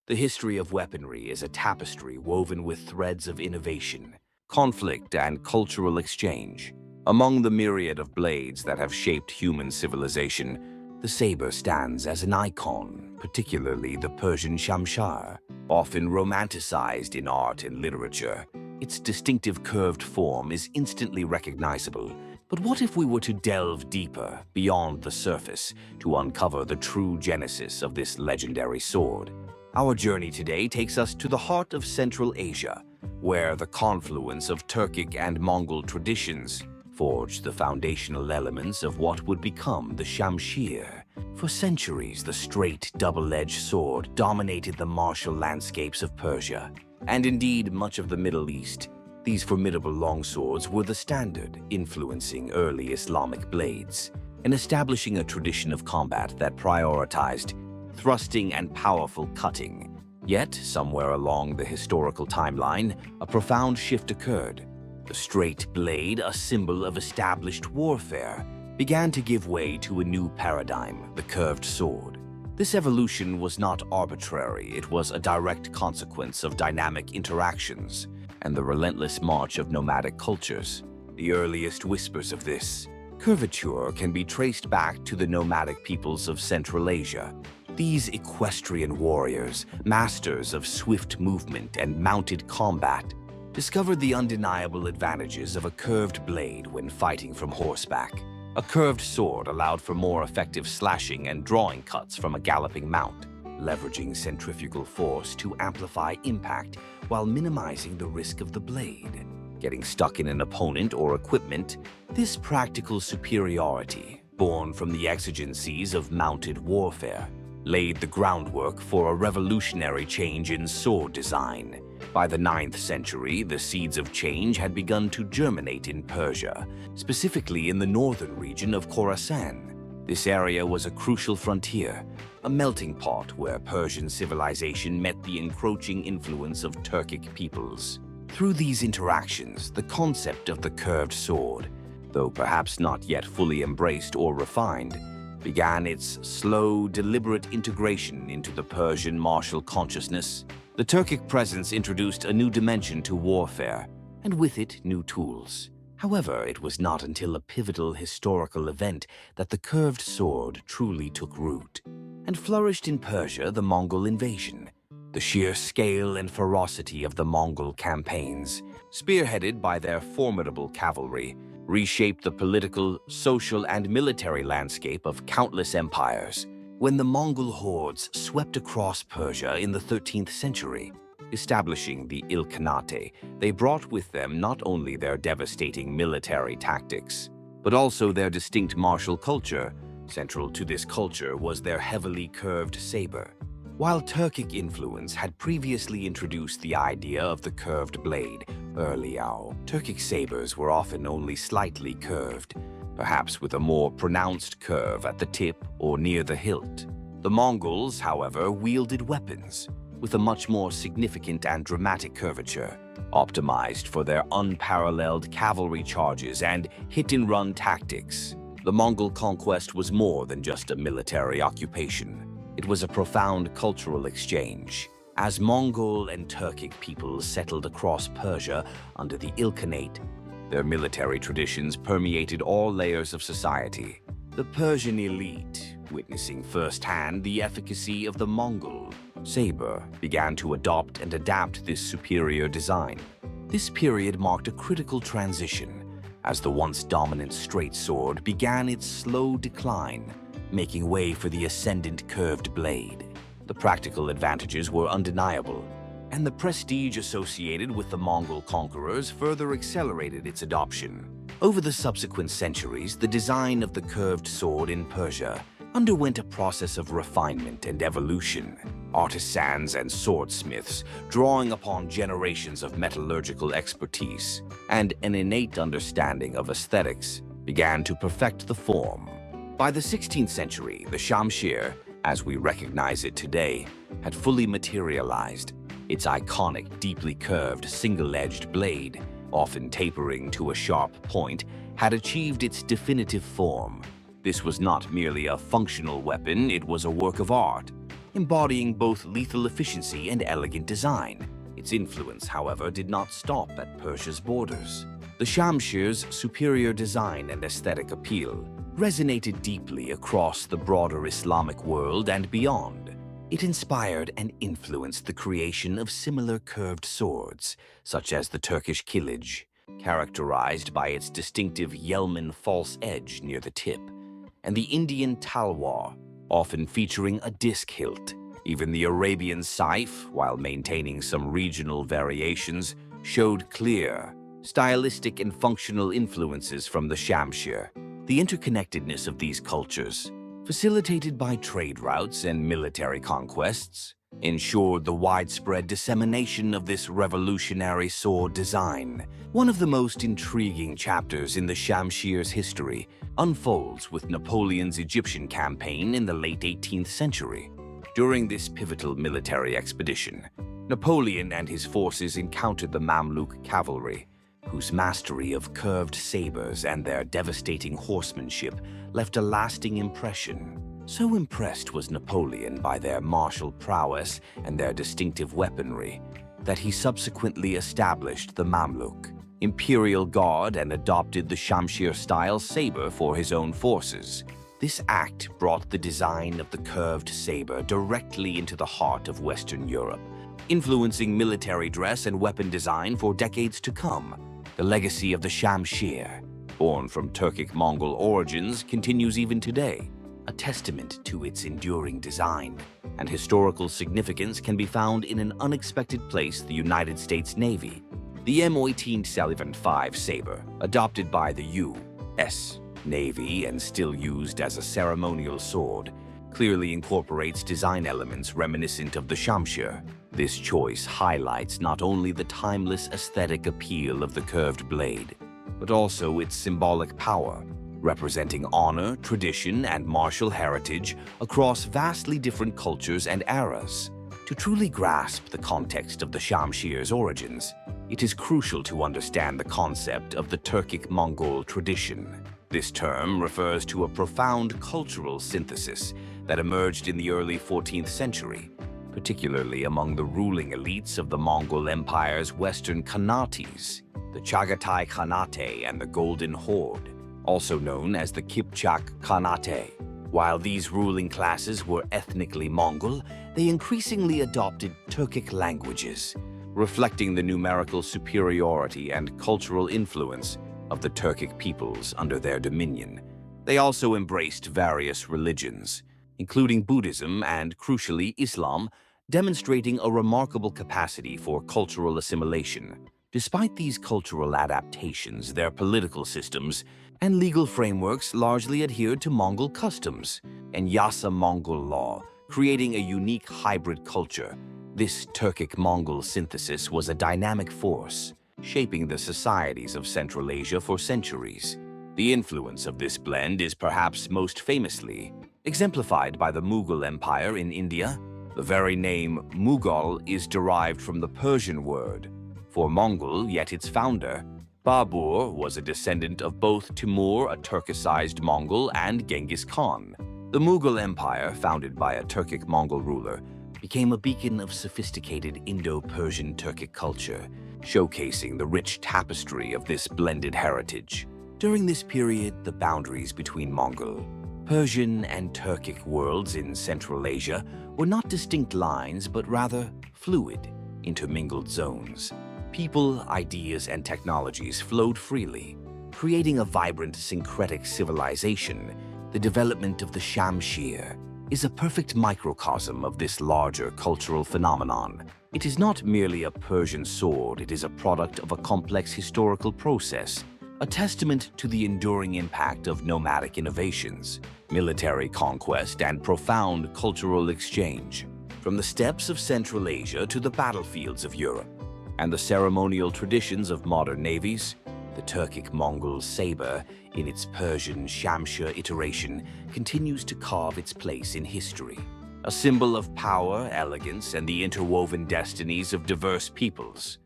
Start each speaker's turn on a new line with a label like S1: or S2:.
S1: The history of weaponry is a tapestry woven with threads of innovation, conflict, and cultural exchange. Among the myriad of blades that have shaped human civilization, the saber stands as an icon, particularly the Persian Shamshir, often romanticized in art and literature. Its distinctive curved form is instantly recognizable. But what if we were to delve deeper, beyond the surface, to uncover the true genesis of this legendary sword? Our journey today takes us to the heart of Central Asia, where the confluence of Turkic and Mongol traditions forged the foundational elements of what would become the Shamshir. For centuries, the straight, double-edged sword dominated the martial landscapes of Persia, and indeed much of the Middle East. These formidable longswords were the standard, influencing early Islamic blades, and establishing a tradition of combat that prioritized thrusting and powerful cutting. Yet, somewhere along the historical timeline, a profound shift occurred. The straight blade, a symbol of established warfare, began to give way to a new paradigm, the curved sword. This evolution was not arbitrary, it was a direct consequence of dynamic interactions and the relentless march of nomadic cultures. The earliest whispers of this curvature can be traced back to the nomadic peoples of Central Asia. These equestrian warriors, masters of swift movement and mounted combat, discovered the undeniable advantages of a curved blade when fighting from horseback. A curved sword allowed for more effective slashing and drawing cuts from a galloping mount, leveraging centrifugal force to amplify impact while minimizing the risk of the blade getting stuck in an opponent or equipment. This practical superiority, born from the exigencies of mounted warfare, laid the groundwork for a revolutionary change in sword design. By the 9th century, the seeds of change had begun to germinate in Persia, specifically in the northern region of Khorasan. This area was a crucial frontier, a melting pot where Persian civilization met the encroaching influence of Turkic peoples. Through these interactions, the concept of the curved sword, though perhaps not yet fully embraced or refined, began its slow, deliberate integration into the Persian martial consciousness. The Turkic presence introduced a new dimension to warfare, and with it, new tools. However, it was not until a pivotal historical event that the curved sword truly took root and flourished in Persia, the Mongol invasion. The sheer scale and ferocity of the Mongol campaigns, spearheaded by their formidable cavalry, reshaped the political, social, and military landscape of countless empires. When the Mongol hordes swept across Persia in the 13th century, establishing the Ilkhanate, they brought with them not only their devastating military tactics, but also their distinct martial culture. Central to this culture was their heavily curved saber. While Turkic influence had previously introduced the idea of the curved blade, earlier, Turkic sabers were often only slightly curved, perhaps with a more pronounced curve at the tip or near the hilt. The Mongols, however, wielded weapons with a much more significant and dramatic curvature, optimized for their unparalleled cavalry charges and hit-and-run tactics. The Mongol conquest was more than just a military occupation. It was a profound cultural exchange. As Mongol and Turkic peoples settled across Persia under the Ilkhanate, their military traditions permeated all layers of society. The Persian elite, witnessing firsthand the efficacy of the Mongol saber, began to adopt and adapt this superior design. This period marked a critical transition, as the once dominant straight sword began its slow decline, making way for the ascendant curved blade. The practical advantages were undeniable, and the prestige associated with the Mongol conquerors further accelerated its adoption. Over the subsequent centuries, the design of the curved sword in Persia underwent a process of refinement and evolution. Artisans and swordsmiths, drawing upon generations of metallurgical expertise and an innate understanding of aesthetics, began to perfect the form. By the 16th century, the Shamshir, as we recognize it today, had fully materialized. Its iconic, deeply curved, single-edged blade, often tapering to a sharp point, had achieved its definitive form. This was not merely a functional weapon, it was a work of art, embodying both lethal efficiency and elegant design. Its influence, however, did not stop at Persia's borders. The Shamshir's superior design and aesthetic appeal resonated deeply across the broader Islamic world and beyond. It inspired and influenced the creation of similar curved swords, such as the Turkish kilij, characterized by its distinctive Yelman false edge near the tip, and the Indian talwar, often featuring a disc hilt. Even the Arabian saif, while maintaining some regional variations, showed clear, stylistic and functional influences from the Shamshir. The interconnectedness of these cultures, facilitated by trade routes and military conquests, ensured the widespread dissemination of this revolutionary sword design. One of the most intriguing chapters in the Shamshir's history unfolds with Napoleon's Egyptian campaign in the late 18th century. During this pivotal military expedition, Napoleon and his forces encountered the Mamluk cavalry, whose mastery of curved sabers and their devastating horsemanship left a lasting impression. So impressed was Napoleon by their martial prowess and their distinctive weaponry that he subsequently established the Mamluk Imperial Guard and adopted the Shamshir-style saber for his own forces. This act brought the design of the curved saber directly into the heart of Western Europe, influencing military dress and weapon design for decades to come. The legacy of the Shamshir, born from Turkic-Mongol origins, continues even today. A testament to its enduring design and historical significance can be found in an unexpected place, the United States Navy. The M18-75 saber, adopted by the U.S. Navy and still used as a ceremonial sword, clearly incorporates design elements reminiscent of the Shamshir. This choice highlights not only the timeless aesthetic appeal of the curved blade, but also its symbolic power, representing honor, tradition, and martial heritage across vastly different cultures and eras. To truly grasp the context of the Shamshir's origins, it is crucial to understand the concept of the Turkic-Mongol tradition. This term refers to a profound cultural synthesis that emerged in the early 14th century, particularly among the ruling elites of the Mongol Empire's western Khanates, the Chagatai Khanate and the Golden Horde, also known as the Kipchak Khanate. While these ruling classes were ethnically Mongol, they increasingly adopted Turkic languages, reflecting the numerical superiority and cultural influence of the Turkic peoples under their dominion. They also embraced various religions, including Buddhism and, crucially, Islam, demonstrating a remarkable capacity for cultural assimilation. Despite these cultural adaptations, their political systems and legal frameworks largely adhered to Mongol customs and Yasa Mongol law, creating a unique hybrid culture. This Turkic-Mongol synthesis was a dynamic force, shaping the societies of Central Asia for centuries. The influence of this blend is perhaps most famously exemplified by the Mughal Empire in India. The very name Mughal is derived from the Persian word for Mongol, yet its founder, Babur, was a descendant of both Timur, a Turkicized Mongol, and Genghis Khan. The Mughal Empire, founded by a Turkic-Mongol ruler, became a beacon of sophisticated Indo-Persian Turkic culture, showcasing the rich tapestry of this blended heritage. During this period, the boundaries between Mongol, Persian, and Turkic worlds in Central Asia were not distinct lines, but rather fluid, intermingled zones. People, ideas, and technologies flowed freely, creating a vibrant syncretic civilization. The development of the Shamshir is a perfect microcosm of this larger cultural phenomenon. It is not merely a Persian sword, it is a product of a complex historical process, a testament to the enduring impact of nomadic innovations, military conquest, and profound cultural exchange. From the steppes of Central Asia to the battlefields of Europe, and the ceremonial traditions of modern navies, the Turkic-Mongol saber, in its Persian Shamshir iteration, continues to carve its place in history. A symbol of power, elegance, and the interwoven destinies of diverse peoples.